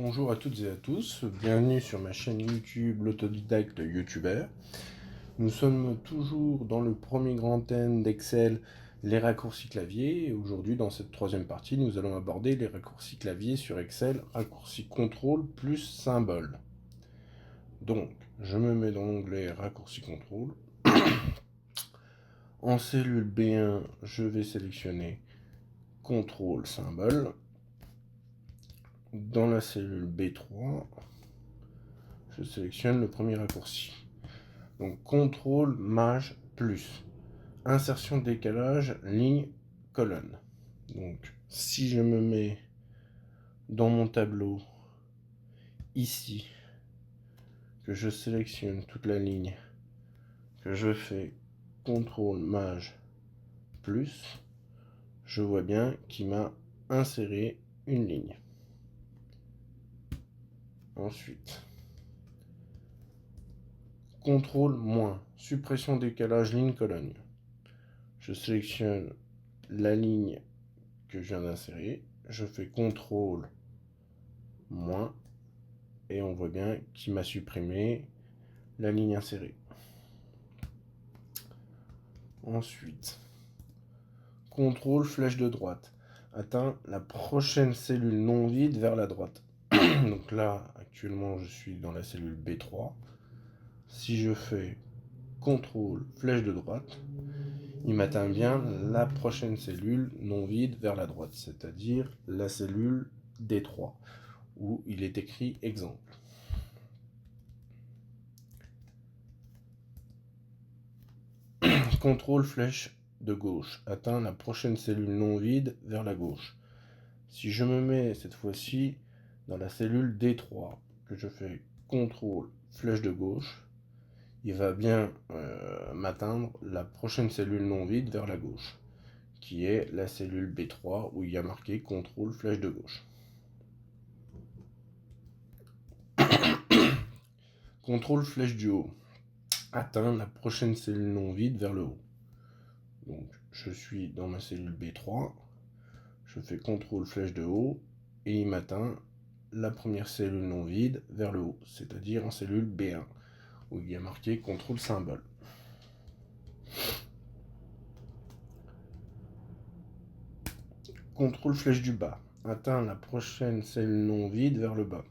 Bonjour à toutes et à tous, bienvenue sur ma chaîne YouTube l'autodidacte youtubeur. Nous sommes toujours dans le premier grand thème d'Excel, les raccourcis clavier. Et aujourd'hui, dans cette troisième partie, nous allons aborder les raccourcis clavier sur Excel, raccourci contrôle plus symbole. Donc, je me mets dans l'onglet raccourci contrôle. En cellule B1, je vais sélectionner contrôle symbole. Dans la cellule B3, je sélectionne le premier raccourci. Donc contrôle maj plus insertion décalage ligne colonne. Donc si je me mets dans mon tableau ici, que je sélectionne toute la ligne, que je fais contrôle maj plus, je vois bien qu'il m'a inséré une ligne. Ensuite, contrôle moins suppression décalage ligne colonne. Je sélectionne la ligne que je viens d'insérer, je fais contrôle moins et on voit bien qu'il m'a supprimé la ligne insérée. Ensuite, contrôle flèche de droite atteint la prochaine cellule non vide vers la droite. Donc là actuellement je suis dans la cellule B3. Si je fais contrôle flèche de droite, il m'atteint bien la prochaine cellule non vide vers la droite, c'est-à-dire la cellule D3 où il est écrit exemple. Contrôle flèche de gauche atteint la prochaine cellule non vide vers la gauche. Si je me mets cette fois-ci dans la cellule D3, que je fais contrôle flèche de gauche, il va bien m'atteindre la prochaine cellule non vide vers la gauche, qui est la cellule B3 où il y a marqué contrôle flèche de gauche. Contrôle flèche du haut atteint la prochaine cellule non vide vers le haut. Donc je suis dans ma cellule B3, je fais contrôle flèche de haut et il m'atteint la première cellule non vide vers le haut, c'est-à-dire en cellule B1 où il y a marqué contrôle symbole. Contrôle flèche du bas atteint la prochaine cellule non vide vers le bas.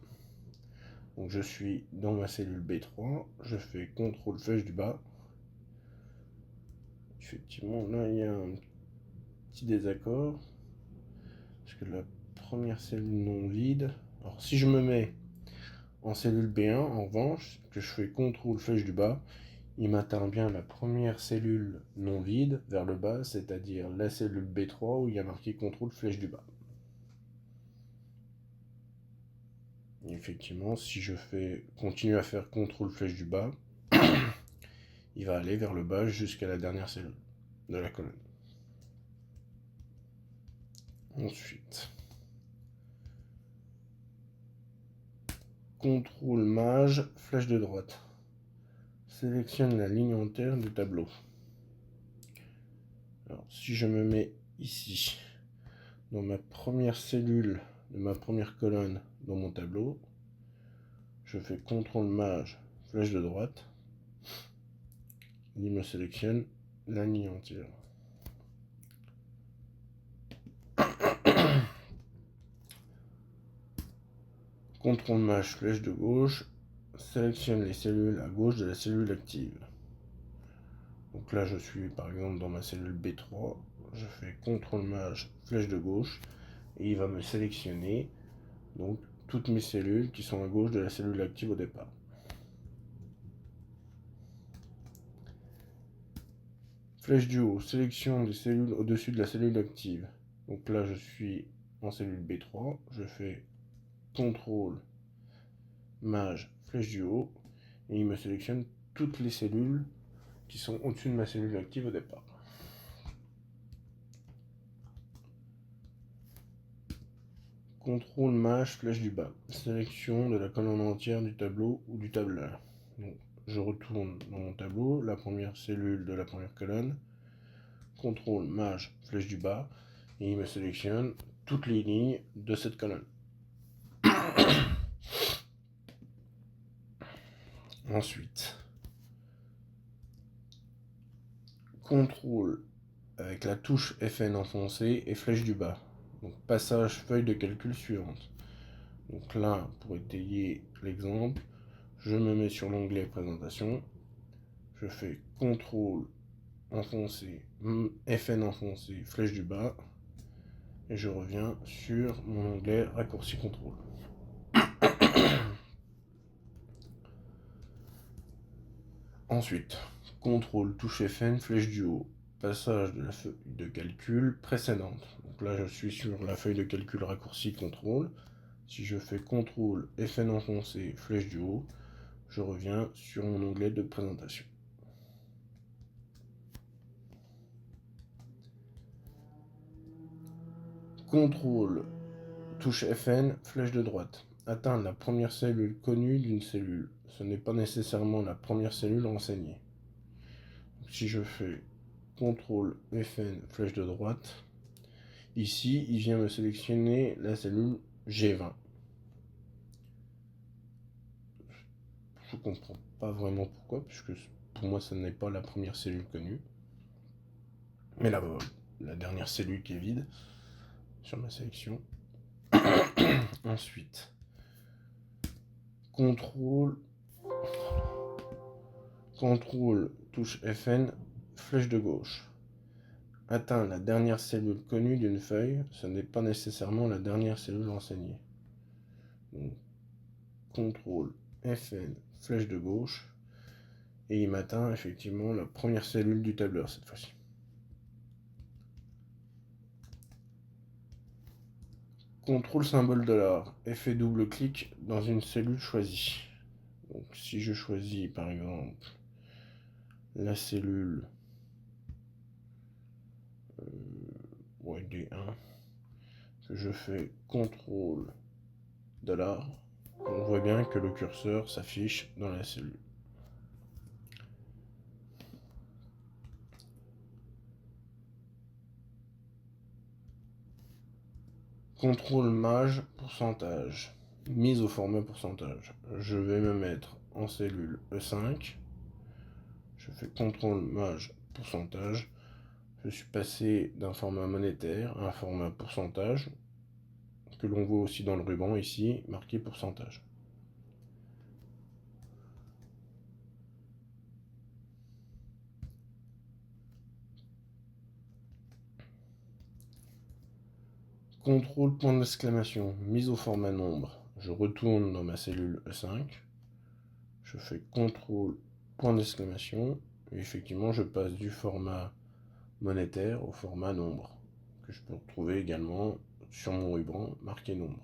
Donc je suis dans ma cellule B3, je fais contrôle flèche du bas. Effectivement là il y a un petit désaccord parce que la première cellule non vide, alors si je me mets en cellule B1 en revanche, que je fais contrôle flèche du bas, il m'atteint bien la première cellule non vide vers le bas, c'est-à-dire la cellule B3 où il y a marqué contrôle flèche du bas. Et effectivement, si je continue à faire contrôle flèche du bas, il va aller vers le bas jusqu'à la dernière cellule de la colonne. Ensuite, contrôle maj flèche de droite. Sélectionne la ligne entière du tableau. Alors, si je me mets ici, dans ma première cellule de ma première colonne dans mon tableau, je fais contrôle maj flèche de droite, il me sélectionne la ligne entière. Contrôle maj flèche de gauche, sélectionne les cellules à gauche de la cellule active. Donc là je suis par exemple dans ma cellule B3, je fais contrôle maj flèche de gauche et il va me sélectionner donc toutes mes cellules qui sont à gauche de la cellule active au départ. Flèche du haut, sélection des cellules au-dessus de la cellule active. Donc là je suis en cellule B3, je fais contrôle maj flèche du haut et il me sélectionne toutes les cellules qui sont au-dessus de ma cellule active au départ. Contrôle maj flèche du bas, sélection de la colonne entière du tableau ou du tableur. Donc, je retourne dans mon tableau, la première cellule de la première colonne, contrôle maj flèche du bas, et il me sélectionne toutes les lignes de cette colonne. Ensuite, contrôle avec la touche FN enfoncée et flèche du bas. Donc passage feuille de calcul suivante. Donc là, pour étayer l'exemple, je me mets sur l'onglet présentation, je fais contrôle enfoncé, FN enfoncé, flèche du bas, et je reviens sur mon onglet raccourci contrôle. Ensuite, contrôle, touche FN, flèche du haut, passage de la feuille de calcul précédente. Donc là, je suis sur la feuille de calcul raccourci contrôle. Si je fais contrôle, FN enfoncé, flèche du haut, je reviens sur mon onglet de présentation. Contrôle, touche FN, flèche de droite. Atteindre la première cellule connue d'une cellule. Ce n'est pas nécessairement la première cellule renseignée. Si je fais contrôle FN, flèche de droite, ici, il vient me sélectionner la cellule G20. Je comprends pas vraiment pourquoi, puisque pour moi, ce n'est pas la première cellule connue. Mais là, la dernière cellule qui est vide sur ma sélection. Ensuite, contrôle, touche FN, flèche de gauche. Atteint la dernière cellule connue d'une feuille, ce n'est pas nécessairement la dernière cellule renseignée. Donc, contrôle FN, flèche de gauche, et il m'atteint effectivement la première cellule du tableur cette fois-ci. Contrôle symbole $, effet double-clic dans une cellule choisie. Donc si je choisis par exemple la cellule D1, que je fais contrôle $, on voit bien que le curseur s'affiche dans la cellule. Contrôle maj pourcentage, mise au format pourcentage. Je vais me mettre en cellule E5. Je fais contrôle maj pourcentage. Je suis passé d'un format monétaire à un format pourcentage, que l'on voit aussi dans le ruban ici, marqué pourcentage. Contrôle point d'exclamation, mise au format nombre. Je retourne dans ma cellule E5. Je fais contrôle point d'exclamation. Et effectivement, je passe du format monétaire au format nombre, que je peux retrouver également sur mon ruban marqué nombre.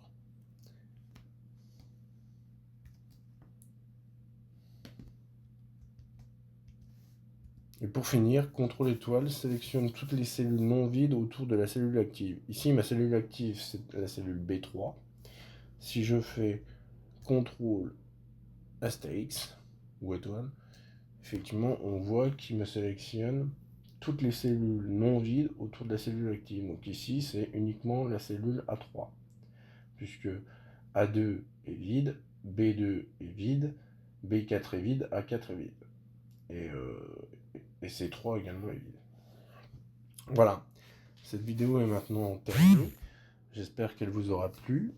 Et pour finir, contrôle étoile sélectionne toutes les cellules non vides autour de la cellule active. Ici, ma cellule active, c'est la cellule B3. Si je fais contrôle astérix ou étoile, effectivement, on voit qu'il me sélectionne toutes les cellules non vides autour de la cellule active. Donc ici, c'est uniquement la cellule A3, puisque A2 est vide, B2 est vide, B4 est vide, A4 est vide. Et C3 également est vide. Voilà, cette vidéo est maintenant terminée. J'espère qu'elle vous aura plu.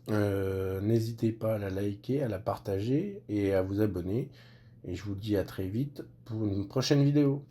N'hésitez pas à la liker, à la partager et à vous abonner. Et je vous dis à très vite pour une prochaine vidéo.